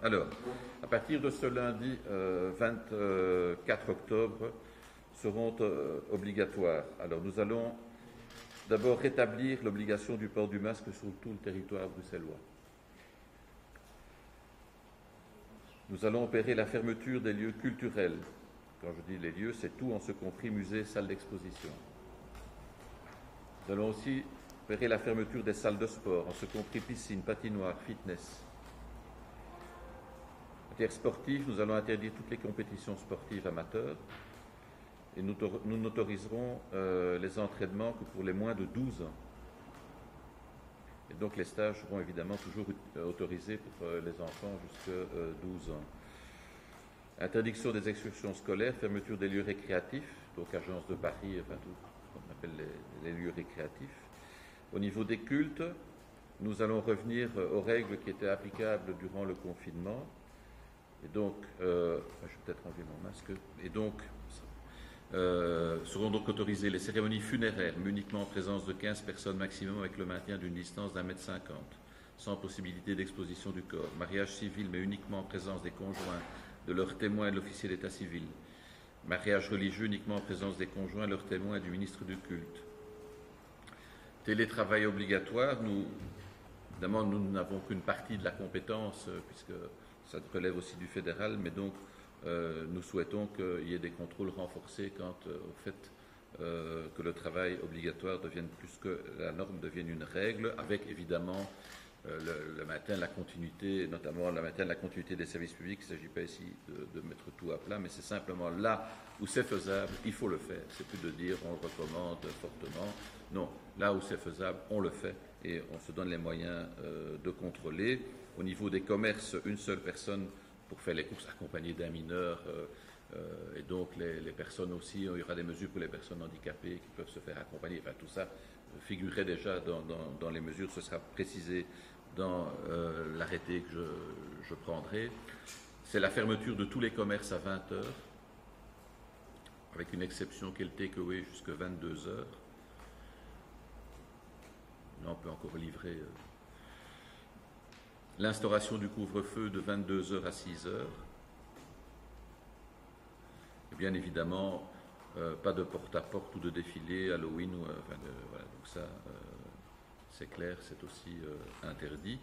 Alors, à partir de ce lundi 24 octobre, seront obligatoires. Alors, nous allons d'abord rétablir l'obligation du port du masque sur tout le territoire bruxellois. Nous allons opérer la fermeture des lieux culturels. Quand je dis les lieux, c'est tout en ce compris musées, salles d'exposition. Nous allons aussi opérer la fermeture des salles de sport, en ce compris piscine, patinoire, fitness. En matière sportive, nous allons interdire toutes les compétitions sportives amateurs et nous n'autoriserons les entraînements que pour les moins de 12 ans. Et donc les stages seront évidemment toujours autorisés pour les enfants jusqu'à 12 ans. Interdiction des excursions scolaires, fermeture des lieux récréatifs, donc Agence de Paris, enfin tout ce qu'on appelle les lieux récréatifs. Au niveau des cultes, nous allons revenir aux règles qui étaient applicables durant le confinement. Et donc, je vais peut-être enlever mon masque. Et donc, seront donc autorisées les cérémonies funéraires, mais uniquement en présence de 15 personnes maximum avec le maintien d'une distance d'1,50 m, sans possibilité d'exposition du corps. Mariage civil, mais uniquement en présence des conjoints, de leurs témoins et de l'officier d'état civil. Mariage religieux uniquement en présence des conjoints, leurs témoins et du ministre du culte. Télétravail obligatoire, évidemment, nous n'avons qu'une partie de la compétence, puisque ça relève aussi du fédéral, mais donc nous souhaitons qu'il y ait des contrôles renforcés quant au fait que le travail obligatoire devienne plus que la norme, devienne une règle, avec évidemment le maintien de la continuité, notamment le maintien de la continuité des services publics. Il ne s'agit pas ici de mettre tout à plat, mais c'est simplement là où c'est faisable, il faut le faire. C'est plus de dire on le recommande fortement. Non, là où c'est faisable, on le fait et on se donne les moyens de contrôler. Au niveau des commerces, une seule personne pour faire les courses accompagnée d'un mineur. Et donc les personnes aussi, il y aura des mesures pour les personnes handicapées qui peuvent se faire accompagner. Enfin, tout ça figurerait déjà dans les mesures, ce sera précisé dans l'arrêté que je prendrai. C'est la fermeture de tous les commerces à 20 h, avec une exception qui est le takeaway jusqu'à 22 h. Là, on peut encore livrer. L'instauration du couvre-feu de 22 h à 6 h. Et bien évidemment, pas de porte-à-porte ou de défilé Halloween. Voilà, donc ça, c'est clair, c'est aussi interdit.